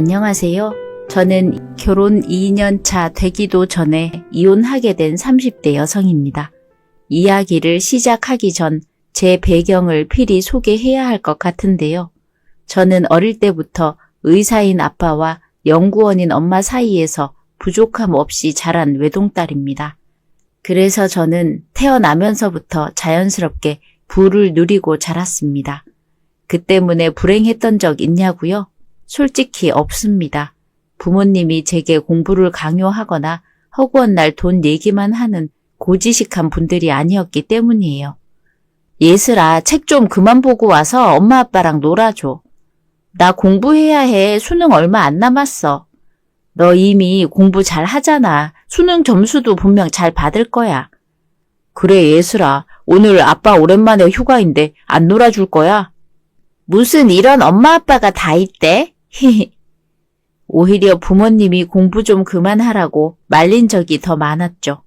안녕하세요. 저는 결혼 2년 차 되기도 전에 이혼하게 된 30대 여성입니다. 이야기를 시작하기 전 제 배경을 필히 소개해야 할 것 같은데요. 저는 어릴 때부터 의사인 아빠와 연구원인 엄마 사이에서 부족함 없이 자란 외동딸입니다. 그래서 저는 태어나면서부터 자연스럽게 부를 누리고 자랐습니다. 그 때문에 불행했던 적 있냐고요? 솔직히 없습니다. 부모님이 제게 공부를 강요하거나 허구한 날 돈 얘기만 하는 고지식한 분들이 아니었기 때문이에요. 예슬아, 책 좀 그만 보고 와서 엄마 아빠랑 놀아줘. 나 공부해야 해. 수능 얼마 안 남았어. 너 이미 공부 잘 하잖아. 수능 점수도 분명 잘 받을 거야. 그래, 예슬아. 오늘 아빠 오랜만에 휴가인데 안 놀아줄 거야? 무슨 이런 엄마 아빠가 다 있대? 오히려 부모님이 공부 좀 그만하라고 말린 적이 더 많았죠.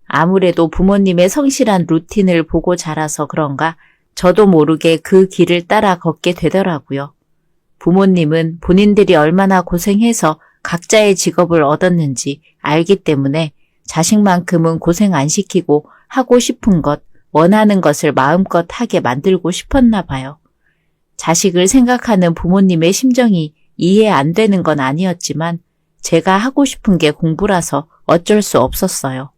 아무래도 부모님의 성실한 루틴을 보고 자라서 그런가 저도 모르게 그 길을 따라 걷게 되더라고요. 부모님은 본인들이 얼마나 고생해서 각자의 직업을 얻었는지 알기 때문에 자식만큼은 고생 안 시키고 하고 싶은 것, 원하는 것을 마음껏 하게 만들고 싶었나 봐요. 자식을 생각하는 부모님의 심정이 이해 안 되는 건 아니었지만 제가 하고 싶은 게 공부라서 어쩔 수 없었어요.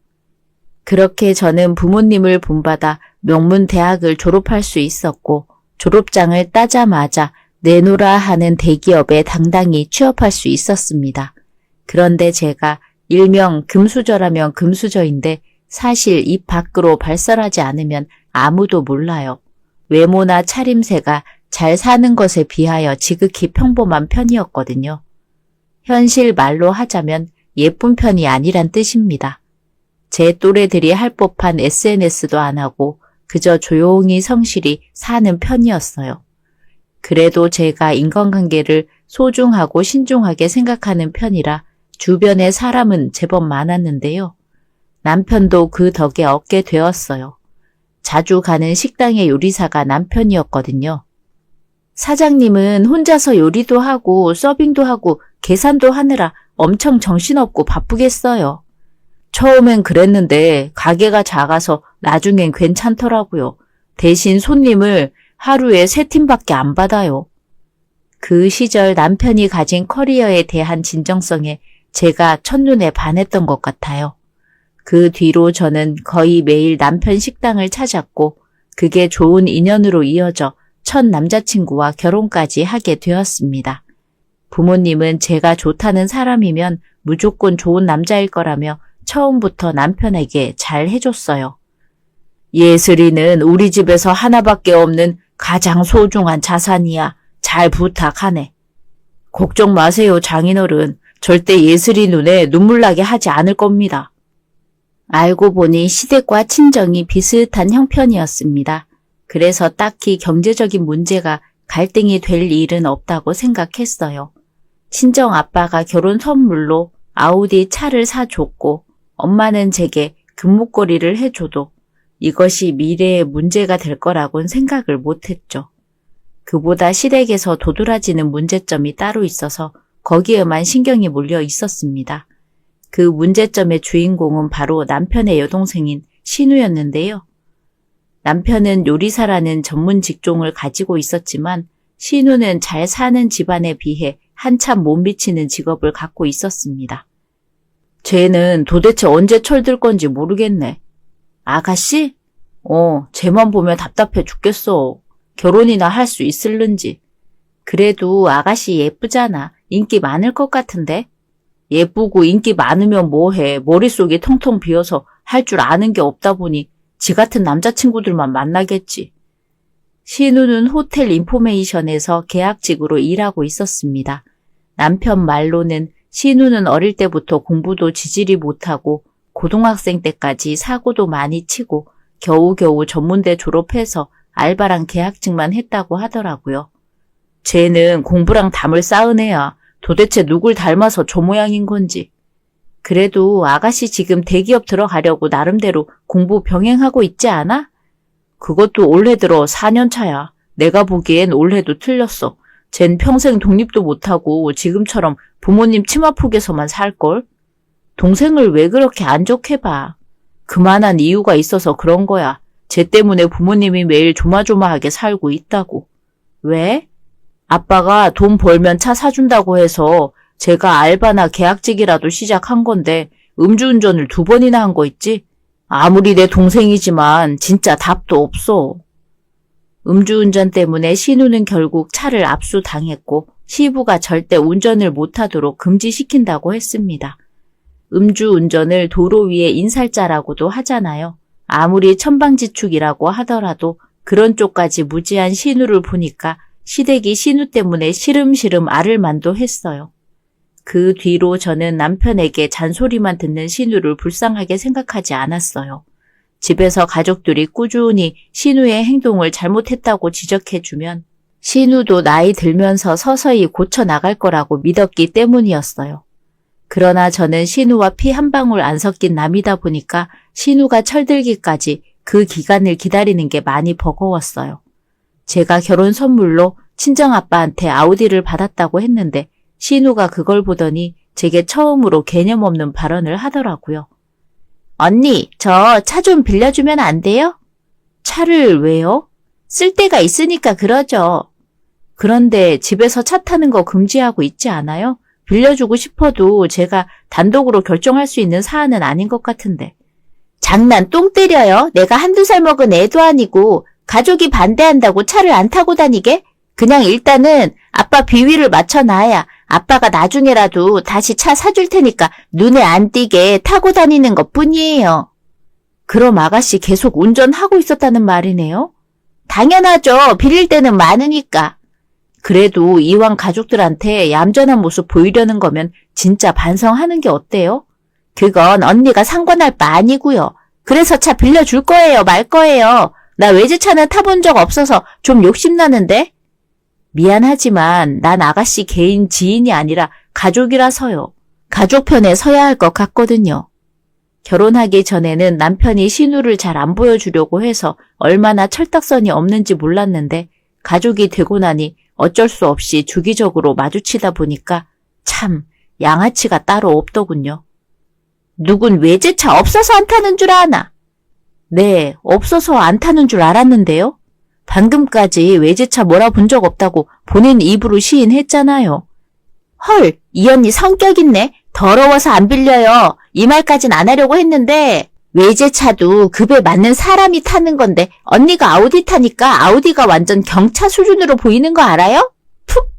그렇게 저는 부모님을 본받아 명문대학을 졸업할 수 있었고 졸업장을 따자마자 내노라 하는 대기업에 당당히 취업할 수 있었습니다. 그런데 제가 일명 금수저라면 금수저인데 사실 입 밖으로 발설하지 않으면 아무도 몰라요. 외모나 차림새가 잘 사는 것에 비하여 지극히 평범한 편이었거든요. 현실 말로 하자면 예쁜 편이 아니란 뜻입니다. 제 또래들이 할 법한 SNS도 안 하고 그저 조용히 성실히 사는 편이었어요. 그래도 제가 인간관계를 소중하고 신중하게 생각하는 편이라 주변에 사람은 제법 많았는데요. 남편도 그 덕에 얻게 되었어요. 자주 가는 식당의 요리사가 남편이었거든요. 사장님은 혼자서 요리도 하고 서빙도 하고 계산도 하느라 엄청 정신없고 바쁘겠어요. 처음엔 그랬는데 가게가 작아서 나중엔 괜찮더라고요. 대신 손님을 하루에 3팀밖에 안 받아요. 그 시절 남편이 가진 커리어에 대한 진정성에 제가 첫눈에 반했던 것 같아요. 그 뒤로 저는 거의 매일 남편 식당을 찾았고 그게 좋은 인연으로 이어져 첫 남자친구와 결혼까지 하게 되었습니다. 부모님은 제가 좋다는 사람이면 무조건 좋은 남자일 거라며 처음부터 남편에게 잘 해줬어요. 예슬이는 우리 집에서 하나밖에 없는 가장 소중한 자산이야. 잘 부탁하네. 걱정 마세요, 장인어른. 절대 예슬이 눈에 눈물 나게 하지 않을 겁니다. 알고 보니 시댁과 친정이 비슷한 형편이었습니다. 그래서 딱히 경제적인 문제가 갈등이 될 일은 없다고 생각했어요. 친정 아빠가 결혼 선물로 아우디 차를 사줬고 엄마는 제게 금목걸이를 해줘도 이것이 미래에 문제가 될 거라고는 생각을 못했죠. 그보다 시댁에서 도드라지는 문제점이 따로 있어서 거기에만 신경이 몰려 있었습니다. 그 문제점의 주인공은 바로 남편의 여동생인 신우였는데요. 남편은 요리사라는 전문 직종을 가지고 있었지만 신우는 잘 사는 집안에 비해 한참 못 미치는 직업을 갖고 있었습니다. 쟤는 도대체 언제 철들 건지 모르겠네. 아가씨? 쟤만 보면 답답해 죽겠어. 결혼이나 할 수 있을는지. 그래도 아가씨 예쁘잖아. 인기 많을 것 같은데? 예쁘고 인기 많으면 뭐해. 머릿속이 텅텅 비어서 할 줄 아는 게 없다 보니 지 같은 남자친구들만 만나겠지. 신우는 호텔 인포메이션에서 계약직으로 일하고 있었습니다. 남편 말로는 신우는 어릴 때부터 공부도 지지리 못하고 고등학생 때까지 사고도 많이 치고 겨우겨우 전문대 졸업해서 알바랑 계약직만 했다고 하더라고요. 쟤는 공부랑 담을 쌓은 애야. 도대체 누굴 닮아서 저 모양인 건지. 그래도 아가씨 지금 대기업 들어가려고 나름대로 공부 병행하고 있지 않아? 그것도 올해 들어 4년 차야. 내가 보기엔 올해도 틀렸어. 쟨 평생 독립도 못하고 지금처럼 부모님 치마폭에서만 살걸? 동생을 왜 그렇게 안 좋게 봐? 그만한 이유가 있어서 그런 거야. 쟤 때문에 부모님이 매일 조마조마하게 살고 있다고. 왜? 아빠가 돈 벌면 차 사준다고 해서 제가 알바나 계약직이라도 시작한 건데 음주운전을 2번이나 한 거 있지? 아무리 내 동생이지만 진짜 답도 없어. 음주운전 때문에 신우는 결국 차를 압수당했고 시부가 절대 운전을 못하도록 금지시킨다고 했습니다. 음주운전을 도로 위에 인살자라고도 하잖아요. 아무리 천방지축이라고 하더라도 그런 쪽까지 무지한 신우를 보니까 시댁이 신우 때문에 시름시름 앓을 만도 했어요. 그 뒤로 저는 남편에게 잔소리만 듣는 신우를 불쌍하게 생각하지 않았어요. 집에서 가족들이 꾸준히 신우의 행동을 잘못했다고 지적해주면 신우도 나이 들면서 서서히 고쳐 나갈 거라고 믿었기 때문이었어요. 그러나 저는 신우와 피 한 방울 안 섞인 남이다 보니까 신우가 철들기까지 그 기간을 기다리는 게 많이 버거웠어요. 제가 결혼 선물로 친정아빠한테 아우디를 받았다고 했는데 신우가 그걸 보더니 제게 처음으로 개념 없는 발언을 하더라고요. 언니, 저 차 좀 빌려주면 안 돼요? 차를 왜요? 쓸 데가 있으니까 그러죠. 그런데 집에서 차 타는 거 금지하고 있지 않아요? 빌려주고 싶어도 제가 단독으로 결정할 수 있는 사안은 아닌 것 같은데. 장난 똥 때려요. 내가 1~2살 먹은 애도 아니고 가족이 반대한다고 차를 안 타고 다니게? 그냥 일단은 아빠 비위를 맞춰놔야 아빠가 나중에라도 다시 차 사줄 테니까 눈에 안 띄게 타고 다니는 것뿐이에요. 그럼 아가씨 계속 운전하고 있었다는 말이네요? 당연하죠. 빌릴 때는 많으니까. 그래도 이왕 가족들한테 얌전한 모습 보이려는 거면 진짜 반성하는 게 어때요? 그건 언니가 상관할 바 아니고요. 그래서 차 빌려줄 거예요, 말 거예요. 나 외제차는 타본 적 없어서 좀 욕심나는데? 미안하지만 난 아가씨 개인 지인이 아니라 가족이라서요. 가족 편에 서야 할 것 같거든요. 결혼하기 전에는 남편이 신우를 잘 안 보여주려고 해서 얼마나 철딱선이 없는지 몰랐는데 가족이 되고 나니 어쩔 수 없이 주기적으로 마주치다 보니까 참 양아치가 따로 없더군요. 누군 외제차 없어서 안 타는 줄 아나? 네, 없어서 안 타는 줄 알았는데요. 방금까지 외제차 몰아본 적 없다고 본인 입으로 시인했잖아요. 헐, 이 언니 성격 있네. 더러워서 안 빌려요. 이 말까진 안 하려고 했는데 외제차도 급에 맞는 사람이 타는 건데 언니가 아우디 타니까 아우디가 완전 경차 수준으로 보이는 거 알아요? 푹!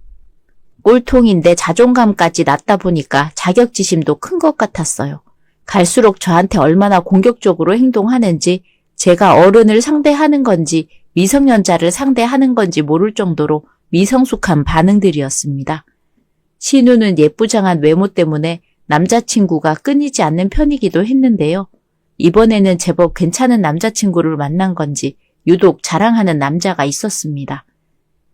꼴통인데 자존감까지 낮다 보니까 자격지심도 큰 것 같았어요. 갈수록 저한테 얼마나 공격적으로 행동하는지 제가 어른을 상대하는 건지 미성년자를 상대하는 건지 모를 정도로 미성숙한 반응들이었습니다. 신우는 예쁘장한 외모 때문에 남자친구가 끊이지 않는 편이기도 했는데요. 이번에는 제법 괜찮은 남자친구를 만난 건지 유독 자랑하는 남자가 있었습니다.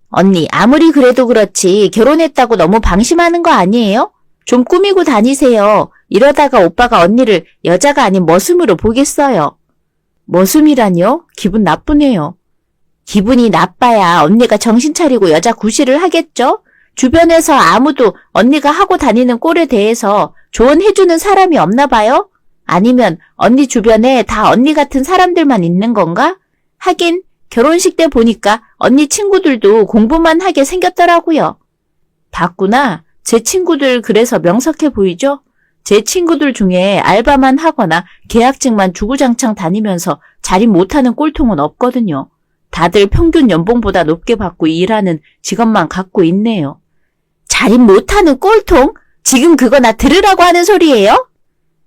언니, 아무리 그래도 그렇지 결혼했다고 너무 방심하는 거 아니에요? 좀 꾸미고 다니세요. 이러다가 오빠가 언니를 여자가 아닌 머슴으로 보겠어요. 머슴이라뇨? 기분 나쁘네요. 기분이 나빠야 언니가 정신 차리고 여자 구실을 하겠죠? 주변에서 아무도 언니가 하고 다니는 꼴에 대해서 조언해주는 사람이 없나 봐요? 아니면 언니 주변에 다 언니 같은 사람들만 있는 건가? 하긴 결혼식 때 보니까 언니 친구들도 공부만 하게 생겼더라고요. 봤구나. 제 친구들 그래서 명석해 보이죠? 제 친구들 중에 알바만 하거나 계약직만 주구장창 다니면서 자립 못하는 꼴통은 없거든요. 다들 평균 연봉보다 높게 받고 일하는 직업만 갖고 있네요. 자립 못하는 꼴통? 지금 그거 나 들으라고 하는 소리예요?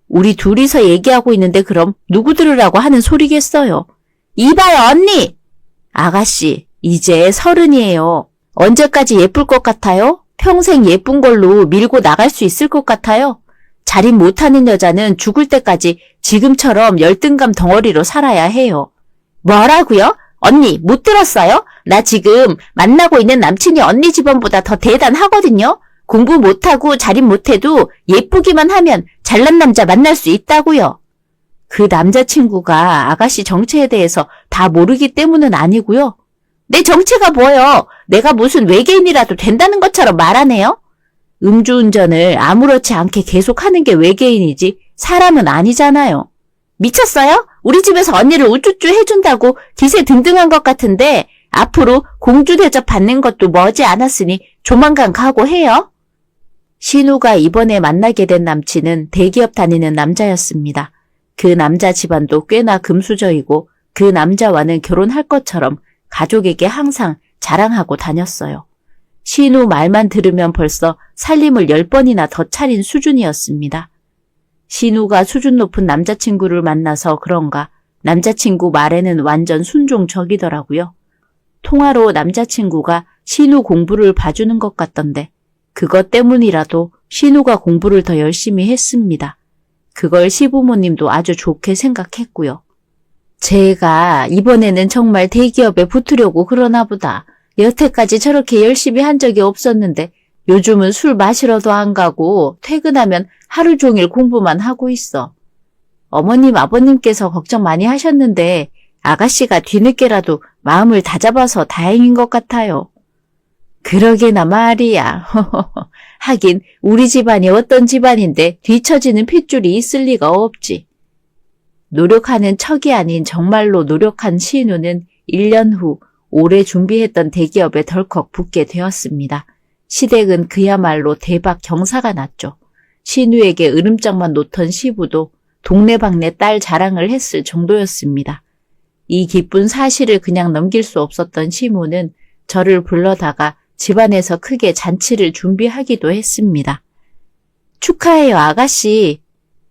우리 둘이서 얘기하고 있는데 그럼 누구 들으라고 하는 소리겠어요? 이봐요 언니! 아가씨, 이제 30이에요. 언제까지 예쁠 것 같아요? 평생 예쁜 걸로 밀고 나갈 수 있을 것 같아요? 자립 못하는 여자는 죽을 때까지 지금처럼 열등감 덩어리로 살아야 해요. 뭐라고요? 언니 못 들었어요? 나 지금 만나고 있는 남친이 언니 집안보다 더 대단하거든요. 공부 못하고 자립 못해도 예쁘기만 하면 잘난 남자 만날 수 있다고요. 그 남자친구가 아가씨 정체에 대해서 다 모르기 때문은 아니고요. 내 정체가 뭐여? 내가 무슨 외계인이라도 된다는 것처럼 말하네요? 음주운전을 아무렇지 않게 계속하는 게 외계인이지 사람은 아니잖아요. 미쳤어요? 우리 집에서 언니를 우쭈쭈 해준다고 기세 등등한 것 같은데 앞으로 공주 대접 받는 것도 머지 않았으니 조만간 각오해요. 신우가 이번에 만나게 된 남친은 대기업 다니는 남자였습니다. 그 남자 집안도 꽤나 금수저이고 그 남자와는 결혼할 것처럼 가족에게 항상 자랑하고 다녔어요. 신우 말만 들으면 벌써 살림을 10번이나 더 차린 수준이었습니다. 신우가 수준 높은 남자친구를 만나서 그런가 남자친구 말에는 완전 순종적이더라고요. 통화로 남자친구가 신우 공부를 봐주는 것 같던데 그것 때문이라도 신우가 공부를 더 열심히 했습니다. 그걸 시부모님도 아주 좋게 생각했고요. 제가 이번에는 정말 대기업에 붙으려고 그러나 보다. 여태까지 저렇게 열심히 한 적이 없었는데 요즘은 술 마시러도 안 가고 퇴근하면 하루 종일 공부만 하고 있어. 어머님, 아버님께서 걱정 많이 하셨는데 아가씨가 뒤늦게라도 마음을 다잡아서 다행인 것 같아요. 그러게나 말이야. 하긴 우리 집안이 어떤 집안인데 뒤처지는 핏줄이 있을 리가 없지. 노력하는 척이 아닌 정말로 노력한 신우는 1년 후 오래 준비했던 대기업에 덜컥 붙게 되었습니다. 시댁은 그야말로 대박 경사가 났죠. 신우에게 으름장만 놓던 시부도 동네방네 딸 자랑을 했을 정도였습니다. 이 기쁜 사실을 그냥 넘길 수 없었던 시모는 저를 불러다가 집안에서 크게 잔치를 준비하기도 했습니다. 축하해요, 아가씨.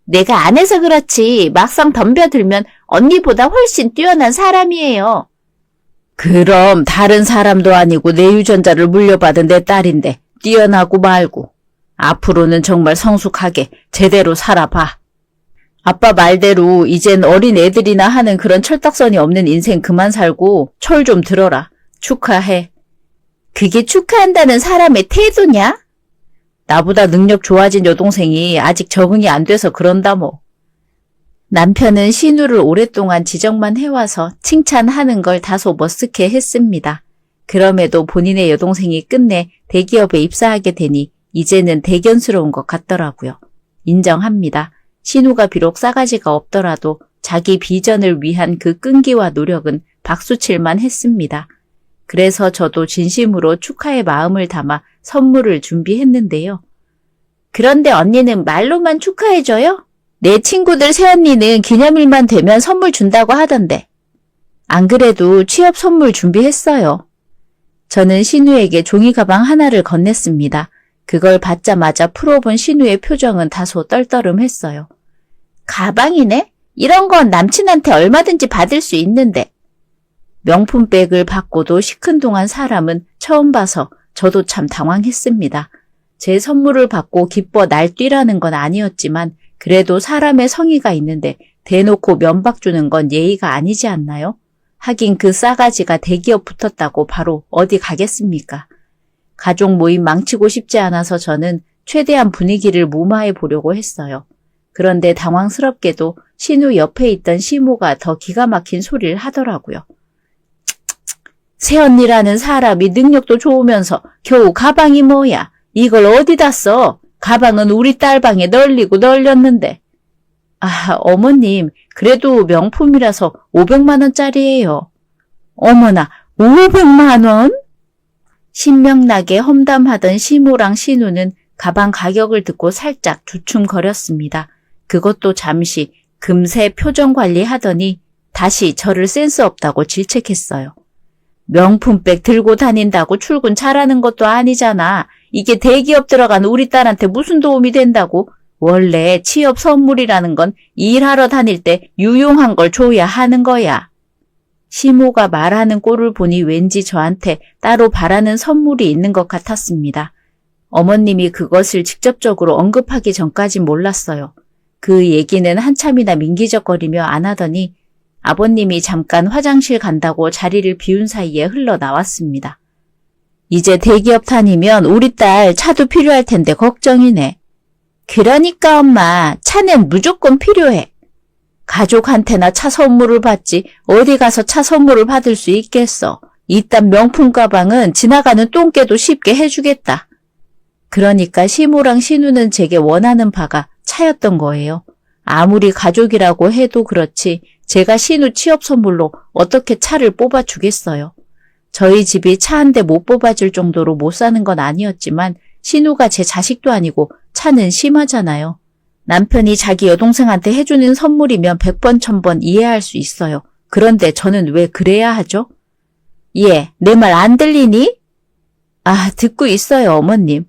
내가 안 해서 그렇지 막상 덤벼들면 언니보다 훨씬 뛰어난 사람이에요. 그럼 다른 사람도 아니고 내 유전자를 물려받은 내 딸인데 뛰어나고 말고. 앞으로는 정말 성숙하게 제대로 살아봐. 아빠 말대로 이젠 어린 애들이나 하는 그런 철딱서니 없는 인생 그만 살고 철 좀 들어라. 축하해. 그게 축하한다는 사람의 태도냐? 나보다 능력 좋아진 여동생이 아직 적응이 안 돼서 그런다 뭐. 남편은 신우를 오랫동안 지적만 해와서 칭찬하는 걸 다소 머쓱해 했습니다. 그럼에도 본인의 여동생이 끝내 대기업에 입사하게 되니 이제는 대견스러운 것 같더라고요. 인정합니다. 신우가 비록 싸가지가 없더라도 자기 비전을 위한 그 끈기와 노력은 박수칠만 했습니다. 그래서 저도 진심으로 축하의 마음을 담아 선물을 준비했는데요. 그런데 언니는 말로만 축하해줘요? 내 친구들 새언니는 기념일만 되면 선물 준다고 하던데. 안 그래도 취업 선물 준비했어요. 저는 신우에게 종이 가방 하나를 건넸습니다. 그걸 받자마자 풀어본 신우의 표정은 다소 떨떠름했어요. 가방이네? 이런 건 남친한테 얼마든지 받을 수 있는데. 명품백을 받고도 시큰둥한 사람은 처음 봐서 저도 참 당황했습니다. 제 선물을 받고 기뻐 날뛰라는 건 아니었지만 그래도 사람의 성의가 있는데 대놓고 면박 주는 건 예의가 아니지 않나요? 하긴 그 싸가지가 대기업 붙었다고 바로 어디 가겠습니까? 가족 모임 망치고 싶지 않아서 저는 최대한 분위기를 무마해 보려고 했어요. 그런데 당황스럽게도 신우 옆에 있던 시모가 더 기가 막힌 소리를 하더라고요. 새언니라는 사람이 능력도 좋으면서 겨우 가방이 뭐야? 이걸 어디다 써? 가방은 우리 딸 방에 널리고 널렸는데. 아, 어머님, 그래도 명품이라서 500만 원짜리예요. 어머나, 500만 원? 신명나게 험담하던 시모랑 신우는 가방 가격을 듣고 살짝 주춤거렸습니다. 그것도 잠시 금세 표정 관리하더니 다시 저를 센스 없다고 질책했어요. 명품백 들고 다닌다고 출근 잘하는 것도 아니잖아. 이게 대기업 들어간 우리 딸한테 무슨 도움이 된다고? 원래 취업 선물이라는 건 일하러 다닐 때 유용한 걸 줘야 하는 거야. 시모가 말하는 꼴을 보니 왠지 저한테 따로 바라는 선물이 있는 것 같았습니다. 어머님이 그것을 직접적으로 언급하기 전까진 몰랐어요. 그 얘기는 한참이나 민기적거리며 안 하더니 아버님이 잠깐 화장실 간다고 자리를 비운 사이에 흘러나왔습니다. 이제 대기업 다니면 우리 딸 차도 필요할 텐데 걱정이네. 그러니까 엄마, 차는 무조건 필요해. 가족한테나 차 선물을 받지 어디 가서 차 선물을 받을 수 있겠어. 이딴 명품 가방은 지나가는 똥개도 쉽게 해주겠다. 그러니까 시모랑 신우는 제게 원하는 바가 차였던 거예요. 아무리 가족이라고 해도 그렇지 제가 신우 취업 선물로 어떻게 차를 뽑아주겠어요. 저희 집이 차 한 대 못 뽑아줄 정도로 못 사는 건 아니었지만 신우가 제 자식도 아니고 차는 심하잖아요. 남편이 자기 여동생한테 해주는 선물이면 100번 1000번 이해할 수 있어요. 그런데 저는 왜 그래야 하죠? 예, 내 말 안 들리니? 아, 듣고 있어요, 어머님.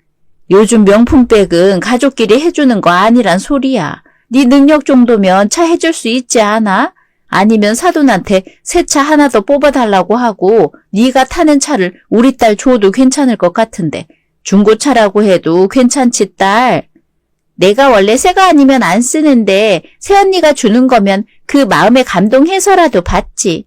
요즘 명품백은 가족끼리 해주는 거 아니란 소리야. 네 능력 정도면 차 해줄 수 있지 않아? 아니면 사돈한테 새 차 하나 더 뽑아달라고 하고 네가 타는 차를 우리 딸 줘도 괜찮을 것 같은데 중고차라고 해도 괜찮지 딸. 내가 원래 새가 아니면 안 쓰는데 새언니가 주는 거면 그 마음에 감동해서라도 받지.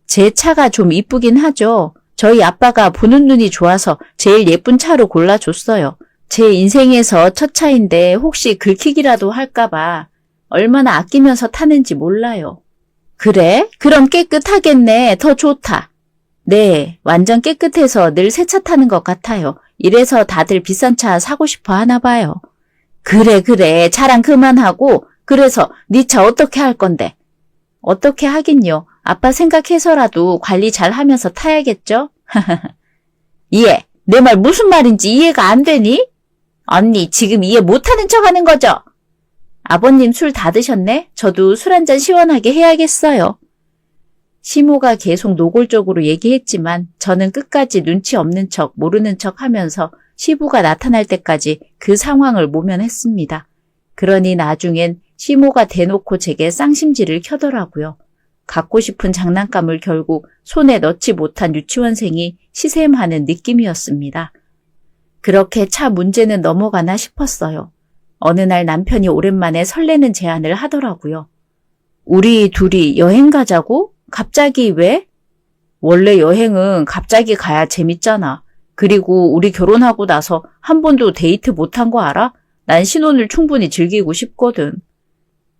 제 차가 좀 이쁘긴 하죠. 저희 아빠가 보는 눈이 좋아서 제일 예쁜 차로 골라줬어요. 제 인생에서 첫 차인데 혹시 긁히기라도 할까봐 얼마나 아끼면서 타는지 몰라요. 그래? 그럼 깨끗하겠네. 더 좋다. 네, 완전 깨끗해서 늘 새 차 타는 것 같아요. 이래서 다들 비싼 차 사고 싶어 하나 봐요. 그래, 자랑 그만하고 그래서 네 차 어떻게 할 건데? 어떻게 하긴요. 아빠 생각해서라도 관리 잘 하면서 타야겠죠? 예, 내 말 무슨 말인지 이해가 안 되니? 언니, 지금 이해 못하는 척 하는 거죠? 아버님 술 다 드셨네? 저도 술 한잔 시원하게 해야겠어요. 시모가 계속 노골적으로 얘기했지만 저는 끝까지 눈치 없는 척, 모르는 척 하면서 시부가 나타날 때까지 그 상황을 모면했습니다. 그러니 나중엔 시모가 대놓고 제게 쌍심지를 켜더라고요. 갖고 싶은 장난감을 결국 손에 넣지 못한 유치원생이 시샘하는 느낌이었습니다. 그렇게 차 문제는 넘어가나 싶었어요. 어느 날 남편이 오랜만에 설레는 제안을 하더라고요. 우리 둘이 여행 가자고? 갑자기 왜? 원래 여행은 갑자기 가야 재밌잖아. 그리고 우리 결혼하고 나서 한 번도 데이트 못한 거 알아? 난 신혼을 충분히 즐기고 싶거든.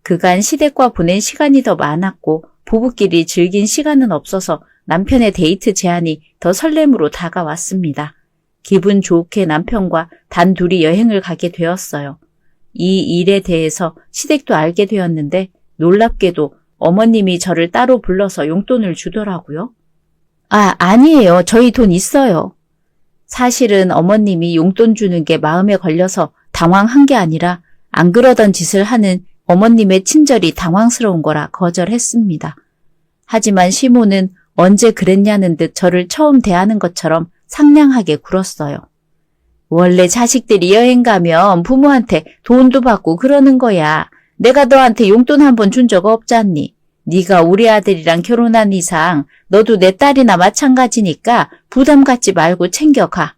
그간 시댁과 보낸 시간이 더 많았고 부부끼리 즐긴 시간은 없어서 남편의 데이트 제안이 더 설렘으로 다가왔습니다. 기분 좋게 남편과 단둘이 여행을 가게 되었어요. 이 일에 대해서 시댁도 알게 되었는데 놀랍게도 어머님이 저를 따로 불러서 용돈을 주더라고요. 아니에요. 저희 돈 있어요. 사실은 어머님이 용돈 주는 게 마음에 걸려서 당황한 게 아니라 안 그러던 짓을 하는 어머님의 친절이 당황스러운 거라 거절했습니다. 하지만 시모는 언제 그랬냐는 듯 저를 처음 대하는 것처럼 상냥하게 굴었어요. 원래 자식들이 여행 가면 부모한테 돈도 받고 그러는 거야. 내가 너한테 용돈 한 번 준 적 없잖니. 네가 우리 아들이랑 결혼한 이상 너도 내 딸이나 마찬가지니까 부담 갖지 말고 챙겨가.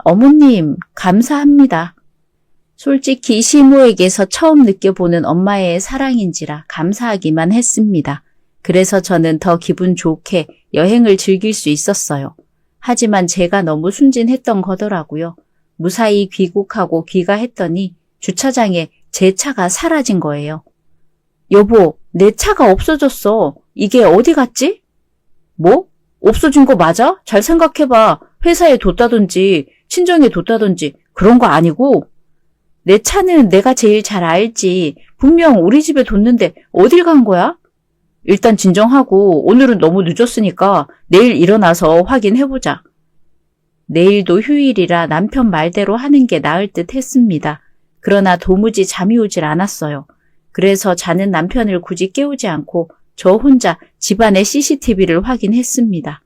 어머님, 감사합니다. 솔직히 시모에게서 처음 느껴보는 엄마의 사랑인지라 감사하기만 했습니다. 그래서 저는 더 기분 좋게 여행을 즐길 수 있었어요. 하지만 제가 너무 순진했던 거더라고요. 무사히 귀국하고 귀가했더니 주차장에 제 차가 사라진 거예요. 여보, 내 차가 없어졌어. 이게 어디 갔지? 뭐? 없어진 거 맞아? 잘 생각해봐. 회사에 뒀다든지 친정에 뒀다든지 그런 거 아니고? 내 차는 내가 제일 잘 알지. 분명 우리 집에 뒀는데 어딜 간 거야? 일단 진정하고 오늘은 너무 늦었으니까 내일 일어나서 확인해보자. 내일도 휴일이라 남편 말대로 하는 게 나을 듯 했습니다. 그러나 도무지 잠이 오질 않았어요. 그래서 자는 남편을 굳이 깨우지 않고 저 혼자 집안의 CCTV를 확인했습니다.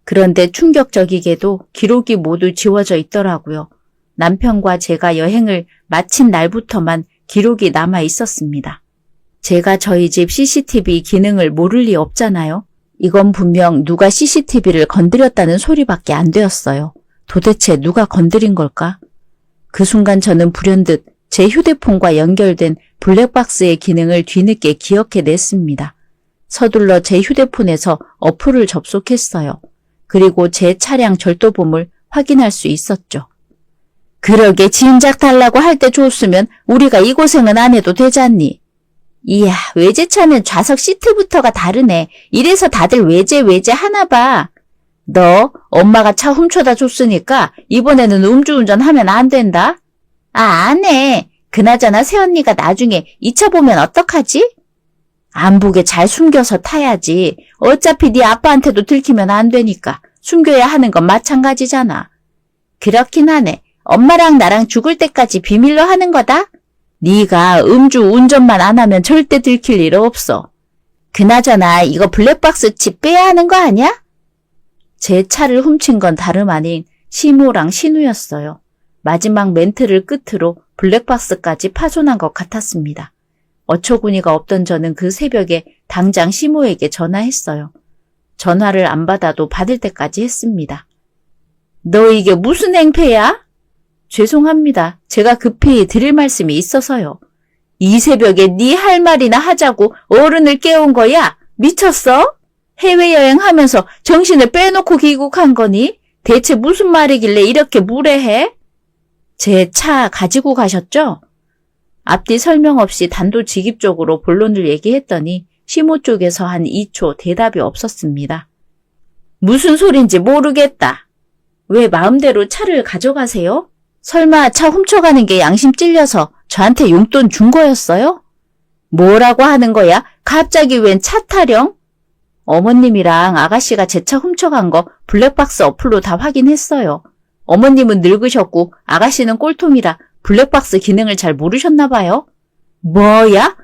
그런데 충격적이게도 기록이 모두 지워져 있더라고요. 남편과 제가 여행을 마친 날부터만 기록이 남아 있었습니다. 제가 저희 집 CCTV 기능을 모를 리 없잖아요. 이건 분명 누가 CCTV를 건드렸다는 소리밖에 안 되었어요. 도대체 누가 건드린 걸까? 그 순간 저는 불현듯 제 휴대폰과 연결된 블랙박스의 기능을 뒤늦게 기억해냈습니다. 서둘러 제 휴대폰에서 어플을 접속했어요. 그리고 제 차량 절도범을 확인할 수 있었죠. 그러게 진작 달라고 할 때 줬으면 우리가 이 고생은 안 해도 되잖니. 이야, 외제차는 좌석 시트부터가 다르네. 이래서 다들 외제 하나 봐. 너 엄마가 차 훔쳐다 줬으니까 이번에는 음주운전 하면 안 된다. 안 해. 그나저나 새언니가 나중에 이 차 보면 어떡하지? 안 보게 잘 숨겨서 타야지. 어차피 네 아빠한테도 들키면 안 되니까 숨겨야 하는 건 마찬가지잖아. 그렇긴 하네. 엄마랑 나랑 죽을 때까지 비밀로 하는 거다? 네가 음주 운전만 안 하면 절대 들킬 일 없어. 그나저나 이거 블랙박스 칩 빼야 하는 거 아니야? 제 차를 훔친 건 다름 아닌 시모랑 신우였어요. 마지막 멘트를 끝으로 블랙박스까지 파손한 것 같았습니다. 어처구니가 없던 저는 그 새벽에 당장 시모에게 전화했어요. 전화를 안 받아도 받을 때까지 했습니다. 너 이게 무슨 행패야? 죄송합니다. 제가 급히 드릴 말씀이 있어서요. 이 새벽에 네 할 말이나 하자고 어른을 깨운 거야? 미쳤어? 해외여행하면서 정신을 빼놓고 귀국한 거니? 대체 무슨 말이길래 이렇게 무례해? 제 차 가지고 가셨죠? 앞뒤 설명 없이 단도직입적으로 본론을 얘기했더니 시모 쪽에서 한 2초 대답이 없었습니다. 무슨 소린지 모르겠다. 왜 마음대로 차를 가져가세요? 설마 차 훔쳐가는 게 양심 찔려서 저한테 용돈 준 거였어요? 뭐라고 하는 거야? 갑자기 웬 차 타령? 어머님이랑 아가씨가 제 차 훔쳐간 거 블랙박스 어플로 다 확인했어요. 어머님은 늙으셨고 아가씨는 꼴통이라 블랙박스 기능을 잘 모르셨나 봐요. 뭐야?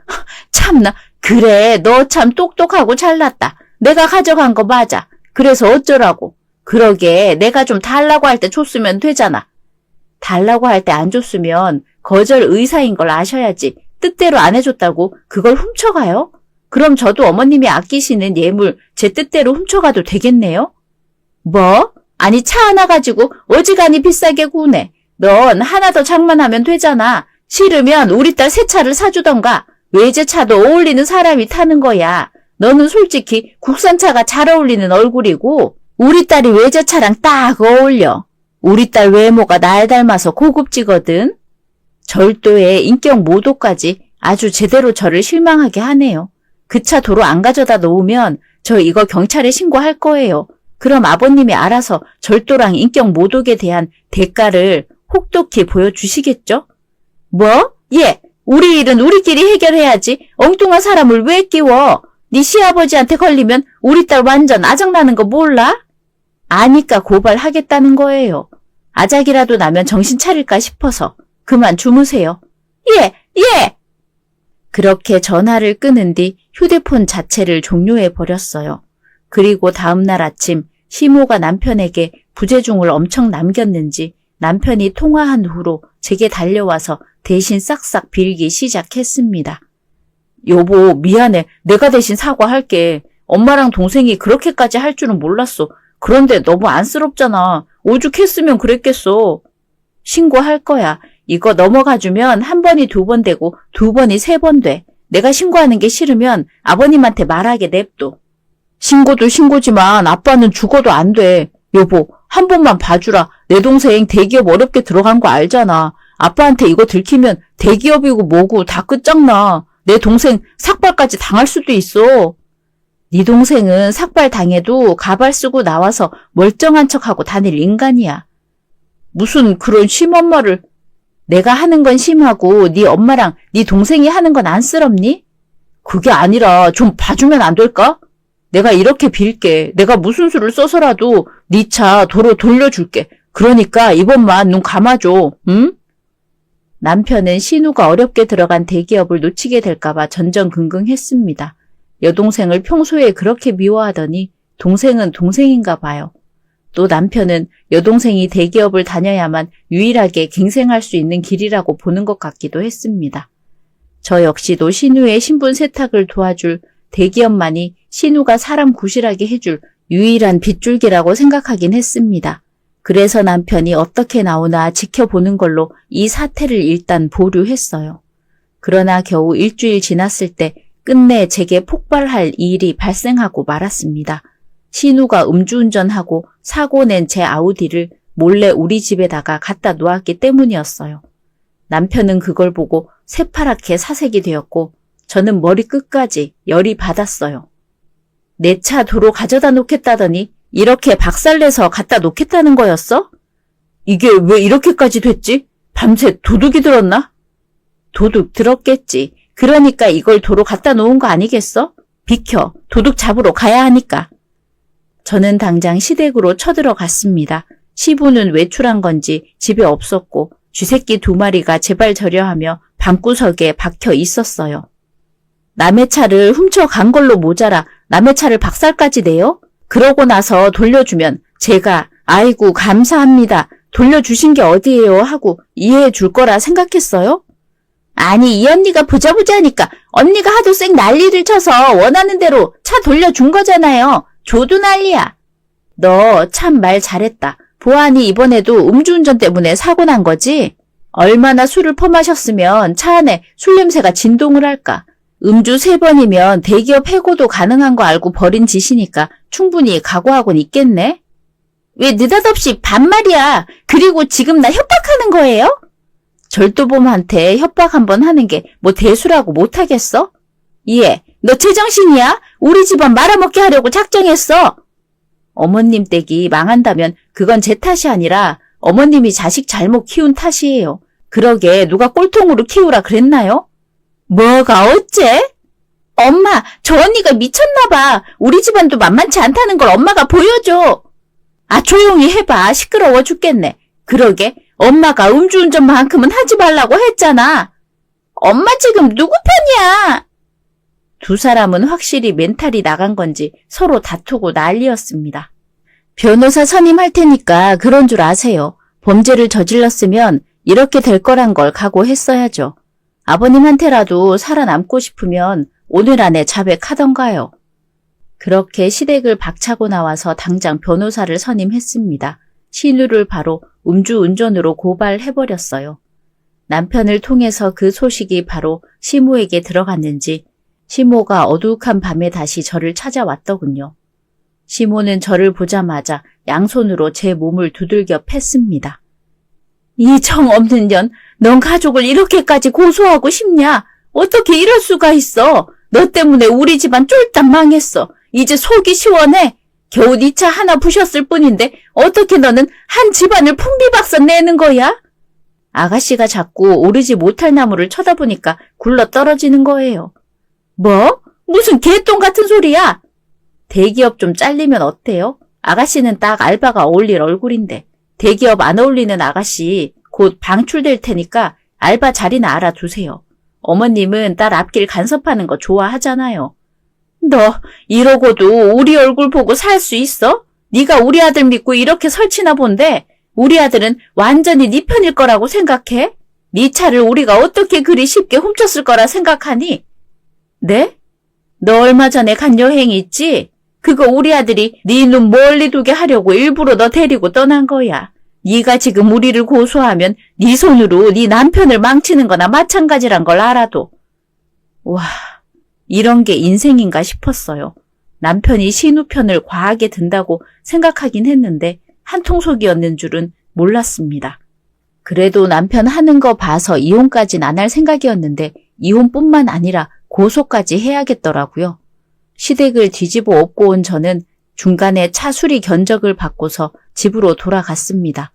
참나. 그래, 너 참 똑똑하고 잘났다. 내가 가져간 거 맞아. 그래서 어쩌라고. 그러게 내가 좀 달라고 할 때 줬으면 되잖아. 달라고 할 때 안 줬으면 거절 의사인 걸 아셔야지. 뜻대로 안 해줬다고 그걸 훔쳐가요? 그럼 저도 어머님이 아끼시는 예물 제 뜻대로 훔쳐가도 되겠네요? 뭐? 아니 차 하나 가지고 어지간히 비싸게 구네. 넌 하나 더 장만하면 되잖아. 싫으면 우리 딸 새 차를 사주던가. 외제차도 어울리는 사람이 타는 거야. 너는 솔직히 국산차가 잘 어울리는 얼굴이고 우리 딸이 외제차랑 딱 어울려. 우리 딸 외모가 날 닮아서 고급지거든. 절도에 인격 모독까지 아주 제대로 저를 실망하게 하네요. 그 차 도로 안 가져다 놓으면 저 이거 경찰에 신고할 거예요. 그럼 아버님이 알아서 절도랑 인격 모독에 대한 대가를 혹독히 보여주시겠죠? 뭐? 예, 우리 일은 우리끼리 해결해야지. 엉뚱한 사람을 왜 끼워? 네 시아버지한테 걸리면 우리 딸 완전 아작나는 거 몰라? 아니까 고발하겠다는 거예요. 아작이라도 나면 정신 차릴까 싶어서. 그만 주무세요. 예, 예! 그렇게 전화를 끊은 뒤 휴대폰 자체를 종료해버렸어요. 그리고 다음날 아침 시모가 남편에게 부재중을 엄청 남겼는지 남편이 통화한 후로 제게 달려와서 대신 싹싹 빌기 시작했습니다. 여보, 미안해. 내가 대신 사과할게. 엄마랑 동생이 그렇게까지 할 줄은 몰랐어. 그런데 너무 안쓰럽잖아. 오죽했으면 그랬겠어. 신고할 거야. 이거 넘어가주면 한 번이 2번 되고 2번이 3번 돼. 내가 신고하는 게 싫으면 아버님한테 말하게 냅둬. 신고도 신고지만 아빠는 죽어도 안 돼. 여보, 한 번만 봐주라. 내 동생 대기업 어렵게 들어간 거 알잖아. 아빠한테 이거 들키면 대기업이고 뭐고 다 끝장나. 내 동생 삭발까지 당할 수도 있어. 네 동생은 삭발 당해도 가발 쓰고 나와서 멀쩡한 척하고 다닐 인간이야. 무슨 그런 심한 말을. 내가 하는 건 심하고 네 엄마랑 네 동생이 하는 건 안쓰럽니? 그게 아니라 좀 봐주면 안 될까? 내가 이렇게 빌게. 내가 무슨 수를 써서라도 네 차 도로 돌려줄게. 그러니까 이번만 눈 감아줘. 응? 남편은 신우가 어렵게 들어간 대기업을 놓치게 될까봐 전전긍긍했습니다. 여동생을 평소에 그렇게 미워하더니 동생은 동생인가 봐요. 또 남편은 여동생이 대기업을 다녀야만 유일하게 갱생할 수 있는 길이라고 보는 것 같기도 했습니다. 저 역시도 신우의 신분 세탁을 도와줄 대기업만이 신우가 사람 구실하게 해줄 유일한 빗줄기라고 생각하긴 했습니다. 그래서 남편이 어떻게 나오나 지켜보는 걸로 이 사태를 일단 보류했어요. 그러나 겨우 일주일 지났을 때 끝내 제게 폭발할 일이 발생하고 말았습니다. 신우가 음주운전하고 사고 낸 제 아우디를 몰래 우리 집에다가 갖다 놓았기 때문이었어요. 남편은 그걸 보고 새파랗게 사색이 되었고 저는 머리끝까지 열이 받았어요. 내 차 도로 가져다 놓겠다더니 이렇게 박살내서 갖다 놓겠다는 거였어? 이게 왜 이렇게까지 됐지? 밤새 도둑이 들었나? 도둑 들었겠지. 그러니까 이걸 도로 갖다 놓은 거 아니겠어? 비켜. 도둑 잡으러 가야 하니까. 저는 당장 시댁으로 쳐들어갔습니다. 시부는 외출한 건지 집에 없었고 쥐새끼 2마리가 제발 저려하며 방구석에 박혀 있었어요. 남의 차를 훔쳐간 걸로 모자라 남의 차를 박살까지 내요? 그러고 나서 돌려주면 제가 아이고 감사합니다. 돌려주신 게 어디예요 하고 이해해 줄 거라 생각했어요? 아니 이 언니가 부자부자니까 언니가 하도 쌩 난리를 쳐서 원하는 대로 차 돌려준 거잖아요. 줘도 난리야. 너 참 말 잘했다. 보안이 이번에도 음주운전 때문에 사고 난 거지? 얼마나 술을 퍼마셨으면 차 안에 술 냄새가 진동을 할까? 음주 3번이면 대기업 해고도 가능한 거 알고 벌인 짓이니까 충분히 각오하고는 있겠네? 왜 느닷없이 반말이야? 그리고 지금 나 협박하는 거예요? 절도범한테 협박 한번 하는 게 뭐 대수라고 못하겠어? 얘, 너 제정신이야? 우리 집안 말아먹게 하려고 작정했어. 어머님 댁이 망한다면 그건 제 탓이 아니라 어머님이 자식 잘못 키운 탓이에요. 그러게 누가 꼴통으로 키우라 그랬나요? 뭐가 어째? 엄마, 저 언니가 미쳤나 봐. 우리 집안도 만만치 않다는 걸 엄마가 보여줘. 아, 조용히 해봐. 시끄러워 죽겠네. 그러게 엄마가 음주운전만큼은 하지 말라고 했잖아. 엄마 지금 누구 편이야? 두 사람은 확실히 멘탈이 나간 건지 서로 다투고 난리였습니다. 변호사 선임할 테니까 그런 줄 아세요. 범죄를 저질렀으면 이렇게 될 거란 걸 각오했어야죠. 아버님한테라도 살아남고 싶으면 오늘 안에 자백하던가요. 그렇게 시댁을 박차고 나와서 당장 변호사를 선임했습니다. 신우를 바로 음주운전으로 고발해버렸어요. 남편을 통해서 그 소식이 바로 시모에게 들어갔는지 시모가 어둑한 밤에 다시 저를 찾아왔더군요. 시모는 저를 보자마자 양손으로 제 몸을 두들겨 팼습니다. 이 정없는 년, 넌 가족을 이렇게까지 고소하고 싶냐? 어떻게 이럴 수가 있어? 너 때문에 우리 집안 쫄딱 망했어. 이제 속이 시원해. 겨우 네 차 하나 부셨을 뿐인데 어떻게 너는 한 집안을 풍비박산 내는 거야? 아가씨가 자꾸 오르지 못할 나무를 쳐다보니까 굴러 떨어지는 거예요. 뭐? 무슨 개똥 같은 소리야? 대기업 좀 잘리면 어때요? 아가씨는 딱 알바가 어울릴 얼굴인데 대기업 안 어울리는 아가씨 곧 방출될 테니까 알바 자리나 알아두세요. 어머님은 딸 앞길 간섭하는 거 좋아하잖아요. 너 이러고도 우리 얼굴 보고 살 수 있어? 네가 우리 아들 믿고 이렇게 설치나 본데 우리 아들은 완전히 네 편일 거라고 생각해? 네 차를 우리가 어떻게 그리 쉽게 훔쳤을 거라 생각하니? 네? 너 얼마 전에 간 여행 있지? 그거 우리 아들이 네 눈 멀리 두게 하려고 일부러 너 데리고 떠난 거야. 네가 지금 우리를 고소하면 네 손으로 네 남편을 망치는 거나 마찬가지란 걸 알아도. 와, 이런 게 인생인가 싶었어요. 남편이 신우 편을 과하게 든다고 생각하긴 했는데 한통속이었는 줄은 몰랐습니다. 그래도 남편 하는 거 봐서 이혼까진 안 할 생각이었는데 이혼뿐만 아니라 고소까지 해야겠더라고요. 시댁을 뒤집어 엎고 온 저는 중간에 차 수리 견적을 받고서 집으로 돌아갔습니다.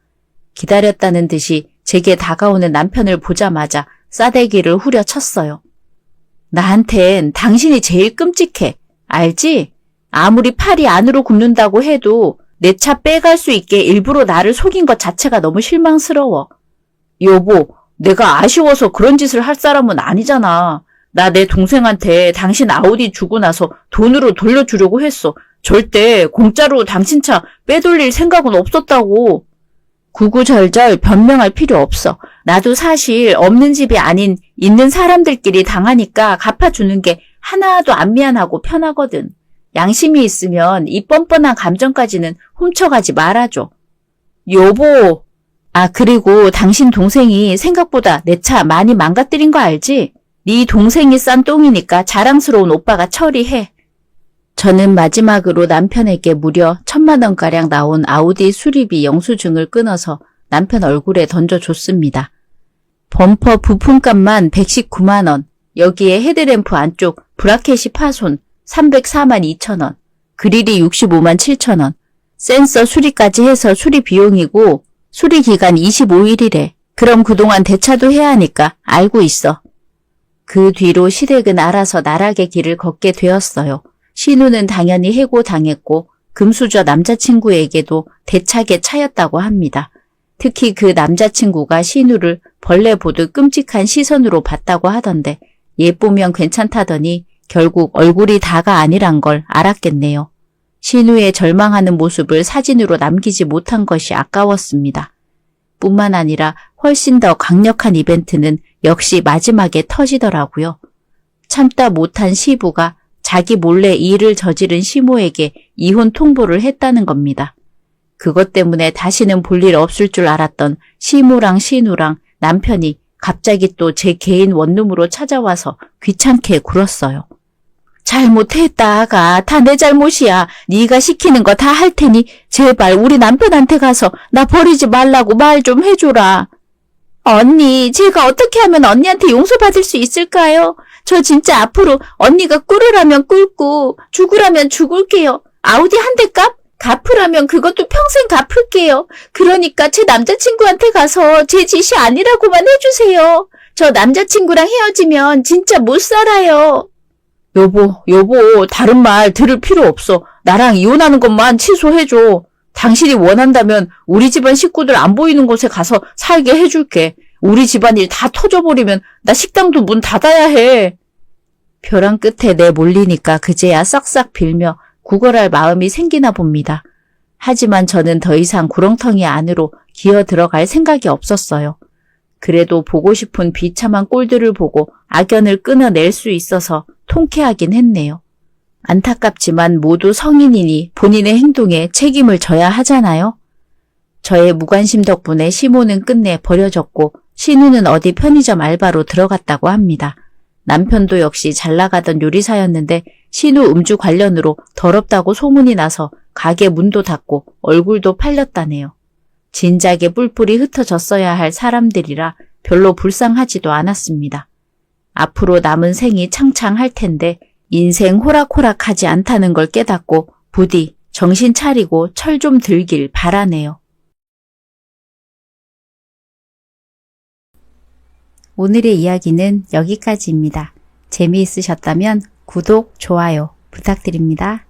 기다렸다는 듯이 제게 다가오는 남편을 보자마자 싸대기를 후려쳤어요. 나한텐 당신이 제일 끔찍해. 알지? 아무리 팔이 안으로 굽는다고 해도 내 차 빼갈 수 있게 일부러 나를 속인 것 자체가 너무 실망스러워. 여보, 내가 아쉬워서 그런 짓을 할 사람은 아니잖아. 나 내 동생한테 당신 아우디 주고 나서 돈으로 돌려주려고 했어. 절대 공짜로 당신 차 빼돌릴 생각은 없었다고. 구구절절 변명할 필요 없어. 나도 사실 없는 집이 아닌 있는 사람들끼리 당하니까 갚아주는 게 하나도 안 미안하고 편하거든. 양심이 있으면 이 뻔뻔한 감정까지는 훔쳐가지 말아줘. 여보. 아, 그리고 당신 동생이 생각보다 내 차 많이 망가뜨린 거 알지? 네 동생이 싼 똥이니까 자랑스러운 오빠가 처리해. 저는 마지막으로 남편에게 무려 1,000만 원가량 나온 아우디 수리비 영수증을 끊어서 남편 얼굴에 던져줬습니다. 범퍼 부품값만 119만 원, 여기에 헤드램프 안쪽 브라켓이 파손 304만 2천 원, 그릴이 65만 7천 원, 센서 수리까지 해서 수리 비용이고 수리 기간 25일이래. 그럼 그동안 대차도 해야 하니까 알고 있어. 그 뒤로 시댁은 알아서 나락의 길을 걷게 되었어요. 신우는 당연히 해고당했고 금수저 남자친구에게도 대차게 차였다고 합니다. 특히 그 남자친구가 신우를 벌레 보듯 끔찍한 시선으로 봤다고 하던데 예쁘면 괜찮다더니 결국 얼굴이 다가 아니란 걸 알았겠네요. 신우의 절망하는 모습을 사진으로 남기지 못한 것이 아까웠습니다. 뿐만 아니라 훨씬 더 강력한 이벤트는 역시 마지막에 터지더라고요. 참다 못한 시부가 자기 몰래 일을 저지른 시모에게 이혼 통보를 했다는 겁니다. 그것 때문에 다시는 볼 일 없을 줄 알았던 시모랑 신우랑 남편이 갑자기 또 제 개인 원룸으로 찾아와서 귀찮게 굴었어요. 잘못했다 아가. 다 내 잘못이야. 네가 시키는 거 다 할 테니 제발 우리 남편한테 가서 나 버리지 말라고 말 좀 해줘라. 언니, 제가 어떻게 하면 언니한테 용서받을 수 있을까요? 저 진짜 앞으로 언니가 꿇으라면 꿇고 죽으라면 죽을게요. 아우디 한 대 갚으라면 그것도 평생 갚을게요. 그러니까 제 남자친구한테 가서 제 짓이 아니라고만 해주세요. 저 남자친구랑 헤어지면 진짜 못 살아요. 여보, 다른 말 들을 필요 없어. 나랑 이혼하는 것만 취소해줘. 당신이 원한다면 우리 집안 식구들 안 보이는 곳에 가서 살게 해줄게. 우리 집안일 다 터져버리면 나 식당도 문 닫아야 해. 벼랑 끝에 내몰리니까 그제야 싹싹 빌며 구걸할 마음이 생기나 봅니다. 하지만 저는 더 이상 구렁텅이 안으로 기어 들어갈 생각이 없었어요. 그래도 보고 싶은 비참한 꼴들을 보고 악연을 끊어낼 수 있어서 통쾌하긴 했네요. 안타깝지만 모두 성인이니 본인의 행동에 책임을 져야 하잖아요. 저의 무관심 덕분에 시모는 끝내 버려졌고 신우는 어디 편의점 알바로 들어갔다고 합니다. 남편도 역시 잘 나가던 요리사였는데 신우 음주 관련으로 더럽다고 소문이 나서 가게 문도 닫고 얼굴도 팔렸다네요. 진작에 뿔뿔이 흩어졌어야 할 사람들이라 별로 불쌍하지도 않았습니다. 앞으로 남은 생이 창창할 텐데 인생 호락호락하지 않다는 걸 깨닫고 부디 정신 차리고 철 좀 들길 바라네요. 오늘의 이야기는 여기까지입니다. 재미있으셨다면 구독, 좋아요 부탁드립니다.